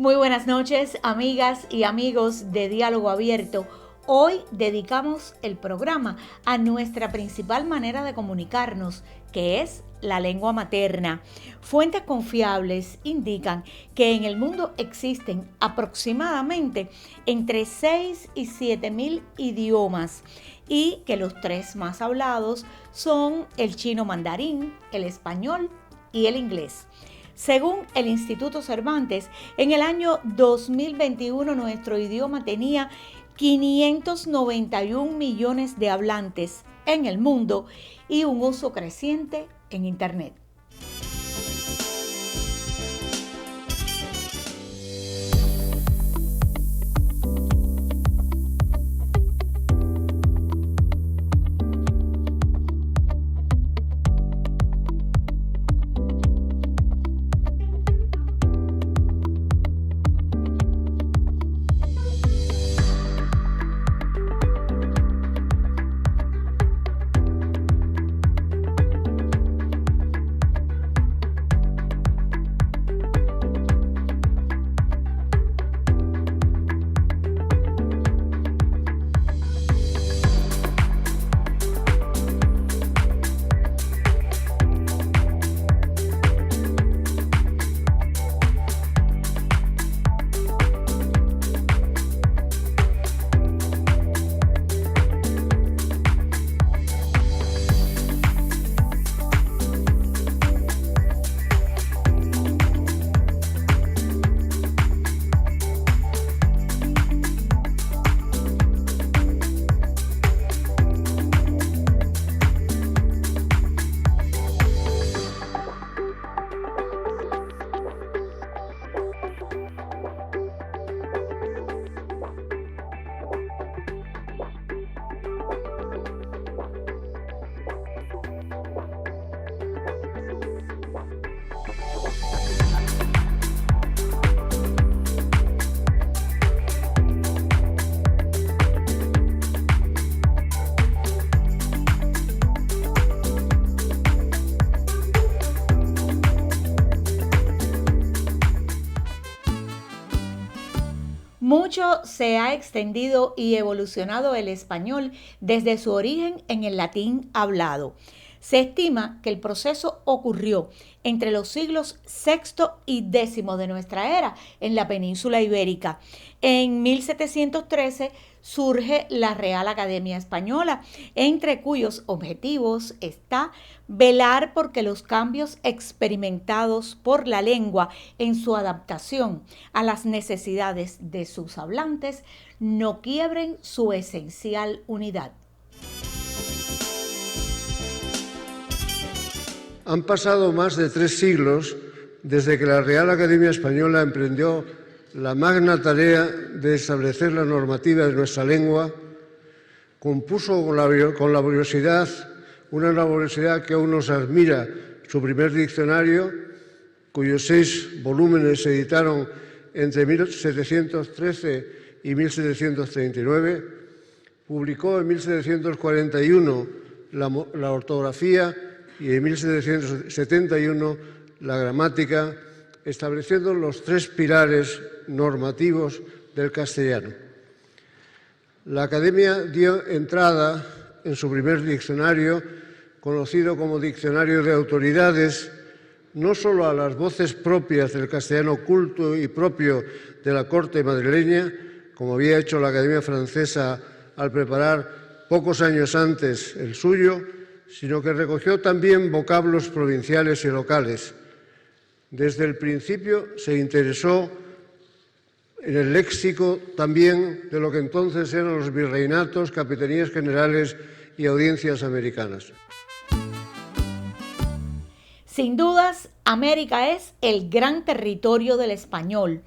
Muy buenas noches, amigas y amigos de Diálogo Abierto. Hoy dedicamos el programa a nuestra principal manera de comunicarnos, que es la lengua materna. Fuentes confiables indican que en el mundo existen aproximadamente entre 6 y 7 mil idiomas y que los tres más hablados son el chino mandarín, el español y el inglés. Según el Instituto Cervantes, en el año 2021 nuestro idioma tenía 591 millones de hablantes en el mundo y un uso creciente en Internet. Mucho se ha extendido y evolucionado el español desde su origen en el latín hablado. Se estima que el proceso ocurrió entre los siglos VI y X de nuestra era en la península ibérica. En 1713 surge la Real Academia Española, entre cuyos objetivos está velar porque los cambios experimentados por la lengua en su adaptación a las necesidades de sus hablantes no quiebren su esencial unidad. Han pasado más de 3 siglos desde que la Real Academia Española emprendió la magna tarea de establecer la normativa de nuestra lengua, compuso con laboriosidad, una laboriosidad que aún nos admira, su primer diccionario, cuyos 6 volúmenes se editaron entre 1713 y 1739, publicó en 1741 la ortografía y en 1771 la gramática, estableciendo los 3 pilares normativos del castellano. La Academia dio entrada en su primer diccionario, conocido como Diccionario de Autoridades, no solo a las voces propias del castellano culto y propio de la corte madrileña, como había hecho la Academia Francesa al preparar pocos años antes el suyo, sino que recogió también vocablos provinciales y locales. Desde el principio se interesó en el léxico también de lo que entonces eran los virreinatos, capitanías generales y audiencias americanas. Sin dudas, América es el gran territorio del español.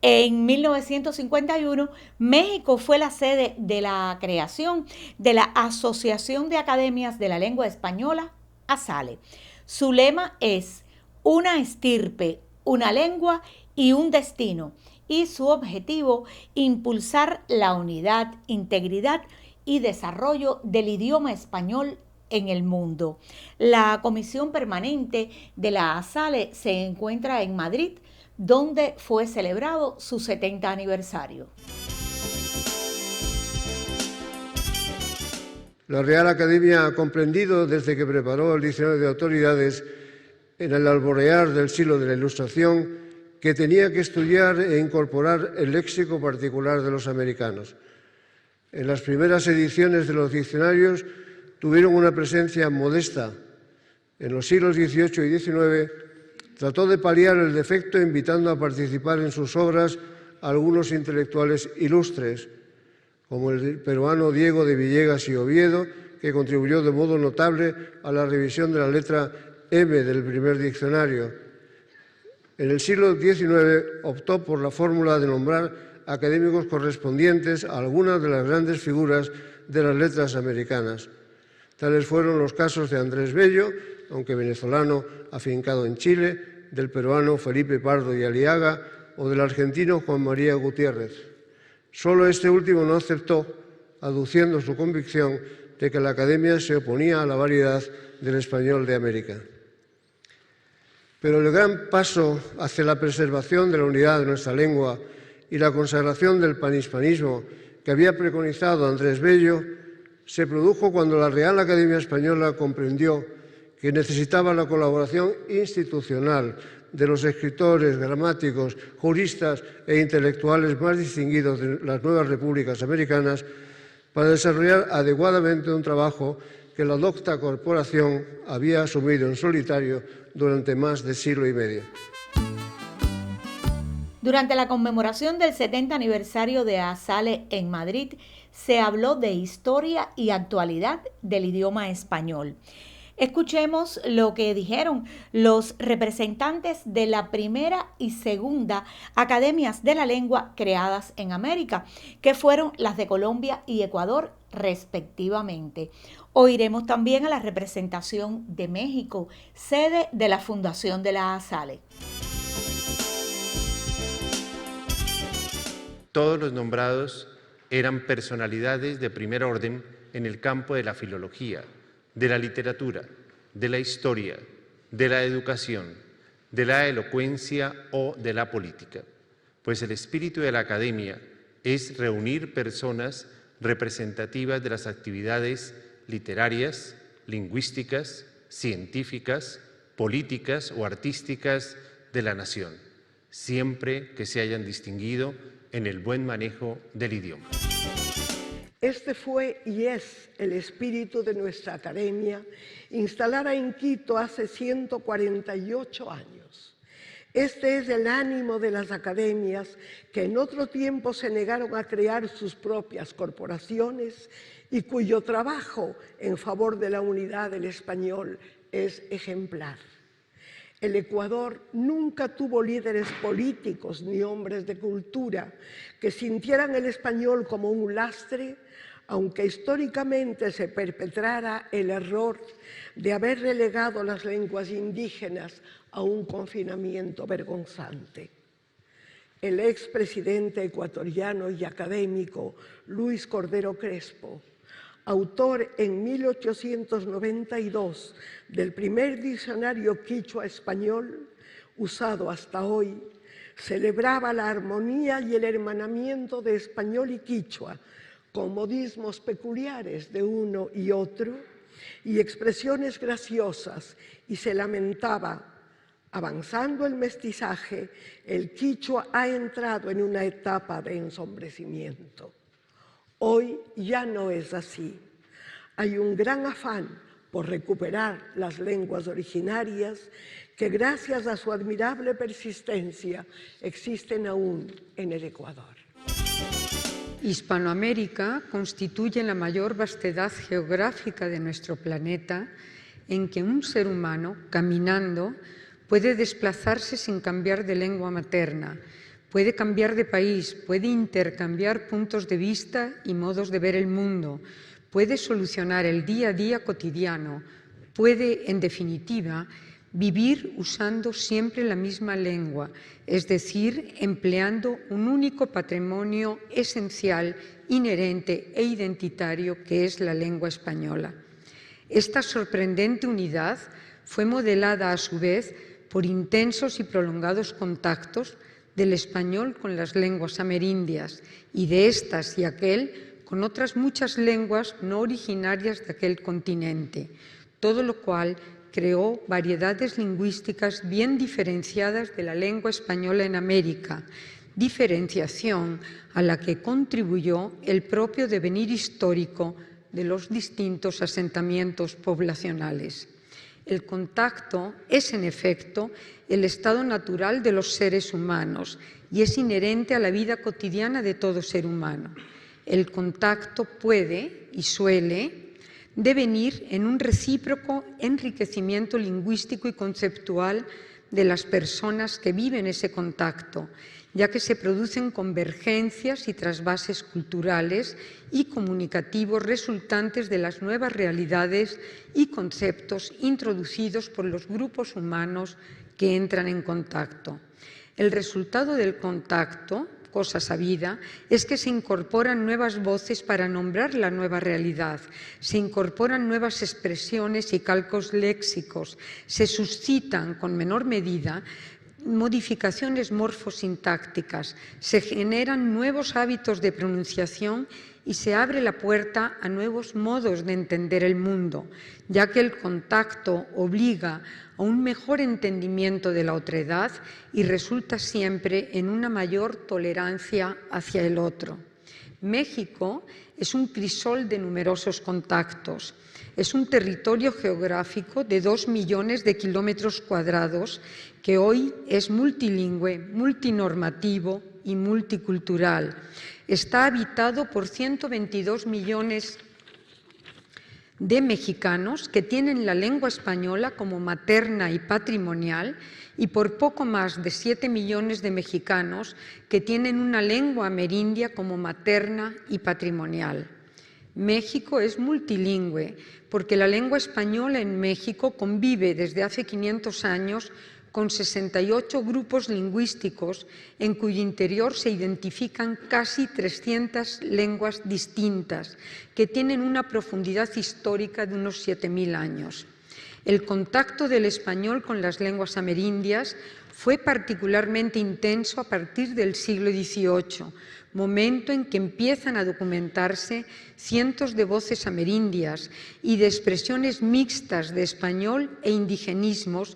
En 1951, México fue la sede de la creación de la Asociación de Academias de la Lengua Española, ASALE. Su lema es una estirpe, una lengua y un destino, y su objetivo, impulsar la unidad, integridad y desarrollo del idioma español en el mundo. La Comisión Permanente de la ASALE se encuentra en Madrid, donde fue celebrado su 70 aniversario. La Real Academia ha comprendido, desde que preparó el Diccionario de Autoridades en el alborear del siglo de la Ilustración, que tenía que estudiar e incorporar el léxico particular de los americanos. En las primeras ediciones de los diccionarios tuvieron una presencia modesta. En los siglos XVIII y XIX trató de paliar el defecto invitando a participar en sus obras a algunos intelectuales ilustres, como el peruano Diego de Villegas y Oviedo, que contribuyó de modo notable a la revisión de la letra M del primer diccionario. En el siglo XIX optó por la fórmula de nombrar académicos correspondientes a algunas de las grandes figuras de las letras americanas. Tales fueron los casos de Andrés Bello, aunque venezolano afincado en Chile, del peruano Felipe Pardo y Aliaga o del argentino Juan María Gutiérrez. Solo este último no aceptó, aduciendo su convicción de que la Academia se oponía a la variedad del español de América. Pero el gran paso hacia la preservación de la unidad de nuestra lengua y la consagración del panhispanismo que había preconizado Andrés Bello se produjo cuando la Real Academia Española comprendió que necesitaba la colaboración institucional de los escritores, gramáticos, juristas e intelectuales más distinguidos de las nuevas repúblicas americanas para desarrollar adecuadamente un trabajo que la docta corporación había asumido en solitario durante más de siglo y medio. Durante la conmemoración del 70 aniversario de ASALE en Madrid, se habló de historia y actualidad del idioma español. Escuchemos lo que dijeron los representantes de la primera y segunda academias de la lengua creadas en América, que fueron las de Colombia y Ecuador respectivamente. Oiremos también a la representación de México, sede de la fundación de la ASALE. Todos los nombrados eran personalidades de primer orden en el campo de la filología, de la literatura, de la historia, de la educación, de la elocuencia o de la política, pues el espíritu de la academia es reunir personas representativas de las actividades literarias, lingüísticas, científicas, políticas o artísticas de la nación, siempre que se hayan distinguido en el buen manejo del idioma. Este fue y es el espíritu de nuestra academia, instalada en Quito hace 148 años. Este es el ánimo de las academias que en otro tiempo se negaron a crear sus propias corporaciones y cuyo trabajo en favor de la unidad del español es ejemplar. El Ecuador nunca tuvo líderes políticos ni hombres de cultura que sintieran el español como un lastre, aunque históricamente se perpetrara el error de haber relegado las lenguas indígenas a un confinamiento vergonzante. El expresidente ecuatoriano y académico Luis Cordero Crespo, autor en 1892 del primer diccionario quichua español, usado hasta hoy, celebraba la armonía y el hermanamiento de español y quichua, con modismos peculiares de uno y otro y expresiones graciosas, y se lamentaba: avanzando el mestizaje, el quichua ha entrado en una etapa de ensombrecimiento. Hoy ya no es así. Hay un gran afán por recuperar las lenguas originarias que, gracias a su admirable persistencia, existen aún en el Ecuador. Hispanoamérica constituye la mayor vastedad geográfica de nuestro planeta, en que un ser humano, caminando, puede desplazarse sin cambiar de lengua materna, puede cambiar de país, puede intercambiar puntos de vista y modos de ver el mundo, puede solucionar el día a día cotidiano, puede, en definitiva, vivir usando siempre la misma lengua, es decir, empleando un único patrimonio esencial, inherente e identitario que es la lengua española. Esta sorprendente unidad fue modelada a su vez por intensos y prolongados contactos del español con las lenguas amerindias y de estas y aquel con otras muchas lenguas no originarias de aquel continente, todo lo cual creó variedades lingüísticas bien diferenciadas de la lengua española en América, diferenciación a la que contribuyó el propio devenir histórico de los distintos asentamientos poblacionales. El contacto es, en efecto, el estado natural de los seres humanos y es inherente a la vida cotidiana de todo ser humano. El contacto puede y suele devenir en un recíproco enriquecimiento lingüístico y conceptual de las personas que viven ese contacto, ya que se producen convergencias y trasvases culturales y comunicativos resultantes de las nuevas realidades y conceptos introducidos por los grupos humanos que entran en contacto. El resultado del contacto, cosa sabida, es que se incorporan nuevas voces para nombrar la nueva realidad, se incorporan nuevas expresiones y calcos léxicos, se suscitan con menor medida modificaciones morfosintácticas, se generan nuevos hábitos de pronunciación y se abre la puerta a nuevos modos de entender el mundo, ya que el contacto obliga a un mejor entendimiento de la otredad y resulta siempre en una mayor tolerancia hacia el otro. México es un crisol de numerosos contactos. Es un territorio geográfico de 2 millones de kilómetros cuadrados que hoy es multilingüe, multinormativo y multicultural. Está habitado por 122 millones de mexicanos que tienen la lengua española como materna y patrimonial y por poco más de 7 millones de mexicanos que tienen una lengua amerindia como materna y patrimonial. México es multilingüe porque la lengua española en México convive desde hace 500 años con 68 grupos lingüísticos en cuyo interior se identifican casi 300 lenguas distintas que tienen una profundidad histórica de unos 7.000 años. El contacto del español con las lenguas amerindias fue particularmente intenso a partir del siglo XVIII, momento en que empiezan a documentarse cientos de voces amerindias y de expresiones mixtas de español e indigenismos